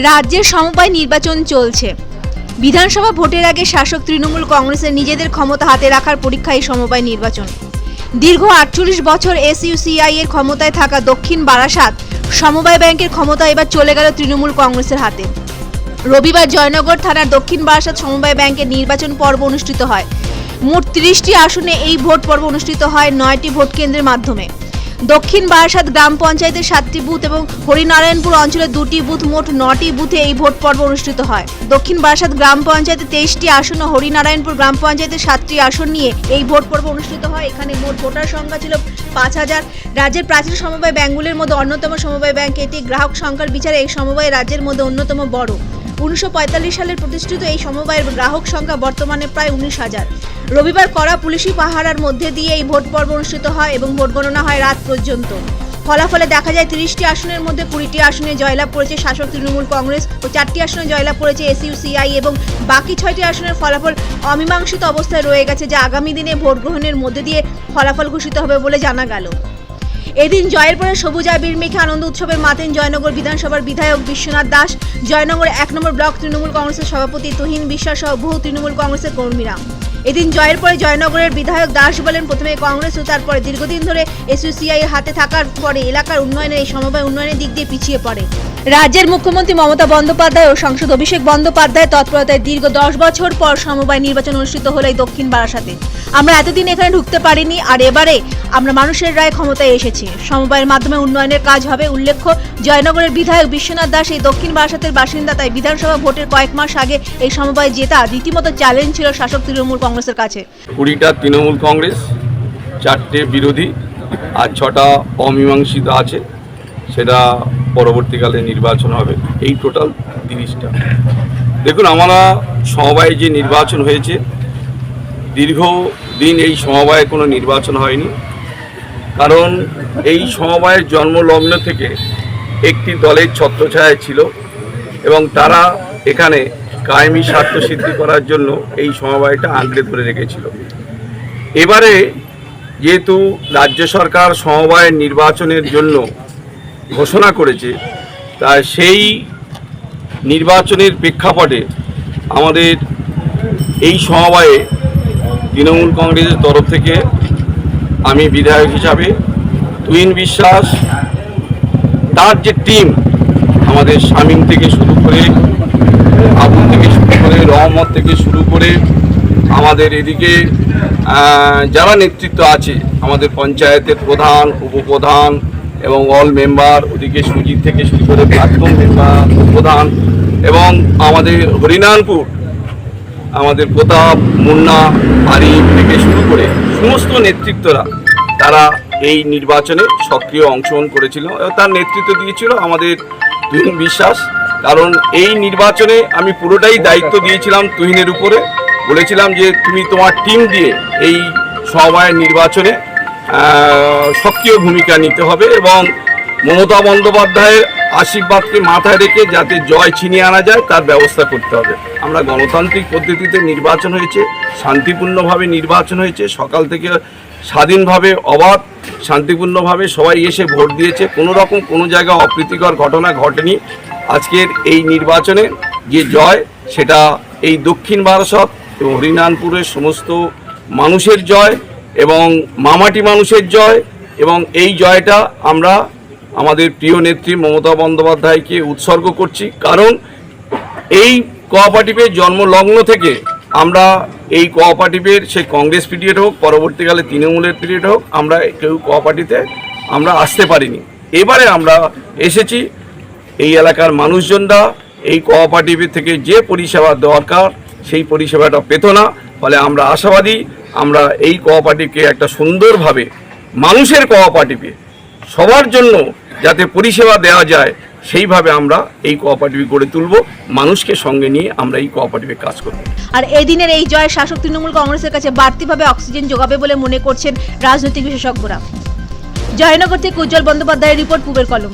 রাজ্যের সমবায় নির্বাচন চলছে। বিধানসভা ভোটের আগে শাসক তৃণমূল কংগ্রেসের নিজেদের ক্ষমতা হাতে রাখার পরীক্ষা এই সমবায় নির্বাচন। দীর্ঘ 48 বছর এসইউসিআই এর ক্ষমতায় থাকা দক্ষিণ বারাসাত সমবায় ব্যাংকের ক্ষমতা এবার চলে গেল তৃণমূল কংগ্রেসের হাতে। রবিবার জয়নগর থানার দক্ষিণ বারাসাত সমবায় ব্যাংকের নির্বাচন পর্ব অনুষ্ঠিত হয়। মোট 30টি আসনে এই ভোট পর্ব অনুষ্ঠিত হয় 9টি ভোট কেন্দ্রের মাধ্যমে। দক্ষিণ বারাসাত গ্রাম পঞ্চায়েতের 7টি বুথ এবং হরিনারায়ণপুর অঞ্চলের 2টি বুথ, মোট 9টি বুথে এই ভোট পর্ব অনুষ্ঠিত হয়। দক্ষিণ বারাসাত গ্রাম পঞ্চায়েতে 23টি আসন ও হরিনারায়ণপুর গ্রাম পঞ্চায়েতের 7টি আসন নিয়ে এই ভোট পর্ব অনুষ্ঠিত হয়। এখানে মোট ভোটার সংখ্যা ছিল 5000। রাজ্যের প্রাচীন সমবায় ব্যাংকগুলির মধ্যে অন্যতম সমবায় ব্যাংক এটি। গ্রাহক সংখ্যার বিচারে এই সমবায় রাজ্যের মধ্যে অন্যতম বড়। 1945 সালের প্রতিষ্ঠিত এই সমবায়ের গ্রাহক সংখ্যা বর্তমানে প্রায় 19,000। রবিবার কড়া পুলিশি পাহারার মধ্যে দিয়ে এই ভোট পর্ব অনুষ্ঠিত হয় এবং ভোট গণনা হয় রাত পর্যন্ত। ফলাফলে দেখা যায় 30টি আসনের মধ্যে 20টি আসনে জয়লাভ করেছে শাসক তৃণমূল কংগ্রেস ও 4টি আসনে জয়লাভ করেছে এসইউসিআই এবং বাকি 6টি আসনের ফলাফল অমীমাংসিত অবস্থায় রয়ে গেছে, যা আগামী দিনে ভোট গ্রহণের মধ্যে দিয়ে ফলাফল ঘোষিত হবে বলে জানা গেল। এদিন জয়ের পরে সবুজ আবির মেখে আনন্দ উৎসবে মাতেন জয়নগর বিধানসভার বিধায়ক বিশ্বনাথ দাস, জয়নগর 1 নম্বর ব্লক তৃণমূল কংগ্রেসের সভাপতি তুহিন বিশ্বাস সহ বহু তৃণমূল কংগ্রেসের কর্মীরা। এদিন জয়ের পরে জয়নগরের বিধায়ক দাস বলেন, প্রথমে কংগ্রেস ও তারপরে দীর্ঘদিন ধরে এসইউসিআই এর হাতে থাকার পরে এলাকার উন্নয়নের এই সমবায় উন্নয়নের দিক দিয়ে পিছিয়ে পড়ে। রাজ্যের মুখ্যমন্ত্রী মমতা বন্দ্যোপাধ্যায় ও সাংসদ অভিষেক বন্দ্যোপাধ্যায় তৎপরতায় দীর্ঘ 10 বছর পর সমবায় নির্বাচন অনুষ্ঠিত হলো এই দক্ষিণ বারাসাতে। আমরা এতদিন এখানে ঢুকতে পারিনি, আর এবারে আমরা মানুষের রায় ক্ষমতায় এসেছি। সমবায়ের মাধ্যমে উন্নয়নের কাজ হবে। উল্লেখ্য, জয়নগরের বিধায়ক বিশ্বনাথ দাস এই দক্ষিণ বারাসাতের বাসিন্দা, তাই বিধানসভা ভোটের কয়েক মাস আগে এই সমবায় জেতা রীতিমতো চ্যালেঞ্জ ছিল শাসক তৃণমূল কংগ্রেসের কাছে। 20টা তৃণমূল কংগ্রেস, 4টে বিরোধী আর 6টা অমীমাংসিত আছে, সেটা পরবর্তীকালে নির্বাচন হবে। এই টোটাল 30টা। দেখুন, আমরা সমবায়ে যে নির্বাচন হয়েছে, দীর্ঘদিন এই সমবায়ে কোনো নির্বাচন হয়নি। কারণ এই সমবায়ের জন্মলগ্ন থেকে একটি দলের ছত্রছায়া ছিল এবং তারা এখানে কায়েমি স্বার্থ সিদ্ধি করার জন্য এই সমবায়টা আঁকড়ে ধরে রেখেছিল। এবারে যেহেতু রাজ্য সরকার সমবায়ের নির্বাচনের জন্য ঘোষণা করেছে, তা সেই নির্বাচনের প্রেক্ষাপটে আমাদের এই সমবায়ে তৃণমূল কংগ্রেসের তরফ থেকে আমি বিধায়ক হিসাবে তুহিন বিশ্বাস, তার যে টিম, আমাদের শামীম থেকে শুরু করে, আবুল থেকে শুরু করে, রহমত থেকে শুরু করে, আমাদের এদিকে যারা নেতৃত্ব আছে, আমাদের পঞ্চায়েতের প্রধান, উপপ্রধান এবং অল মেম্বার, ওদিকে সুজিত থেকে শুরু করে প্রাক্তন মেম্বার, প্রধান, এবং আমাদের হরিনারায়ণপুর, আমাদের প্রতাপ, মুন্না, আরিফ থেকে শুরু করে সমস্ত নেতৃত্বরা তারা এই নির্বাচনে সক্রিয় অংশগ্রহণ করেছিল। তার নেতৃত্ব দিয়েছিল আমাদের তুহিন বিশ্বাস। কারণ এই নির্বাচনে আমি পুরোটাই দায়িত্ব দিয়েছিলাম তুহিনের উপরে। বলেছিলাম যে তুমি তোমার টিম দিয়ে এই সমবায়ের নির্বাচনে সক্রিয় ভূমিকা নিতে হবে এবং মমতা বন্দ্যোপাধ্যায়ের আশীর্বাদকে মাথায় রেখে যাতে জয় ছিনিয়ে আনা যায় তার ব্যবস্থা করতে হবে। আমরা গণতান্ত্রিক পদ্ধতিতে নির্বাচন হয়েছে, শান্তিপূর্ণভাবে নির্বাচন হয়েছে। সকাল থেকে স্বাধীনভাবে, অবাধ, শান্তিপূর্ণভাবে সবাই এসে ভোট দিয়েছে। কোনো রকম কোনো জায়গায় অপ্রীতিকর ঘটনা ঘটেনি। আজকের এই নির্বাচনে যে জয়, সেটা এই দক্ষিণ বারাসাত এবং হরিনারায়ণপুরের সমস্ত মানুষের জয় এবং মামাটি মানুষের জয়, এবং এই জয়টা আমরা আমাদের প্রিয় নেত্রী মমতা বন্দ্যোপাধ্যায়কে উৎসর্গ করছি। কারণ এই কোঅপারেটিভের জন্মলগ্ন থেকে আমরা এই কোঅপারেটিভের, সে কংগ্রেস পিরিয়ড হোক, পরবর্তীকালে তৃণমূলের পিরিয়ড হোক, আমরা কেউ কোঅপারেটিভে আমরা আসতে পারিনি। এবারে আমরা এসেছি। এই এলাকার মানুষজনরা এই কোঅপারেটিভ থেকে যে পরিষেবা দরকার সেই পরিষেবাটা পেত না। ফলে আমরা আশাবাদী, আমরা এই কোঅপারেটিভকে একটা সুন্দরভাবে মানুষের কোঅপারেটিভে সবার জন্য যাতে পরিষেবা দেওয়া যায় সেইভাবে আমরা এই কোঅপারেটিভ গড়ে তুলব। মানুষকে সঙ্গে নিয়ে আমরা এই কোঅপারেটিভে কাজ করব। আর এদিনের এই জয় শাসক তৃণমূল কংগ্রেসের কাছে বাড়তিভাবে অক্সিজেন যোগাবে বলে মনে করছেন রাজনৈতিক বিশেষজ্ঞরা। জয়নগর থেকে উজ্জ্বল বন্দ্যোপাধ্যায়ের রিপোর্ট, পূবের কলম।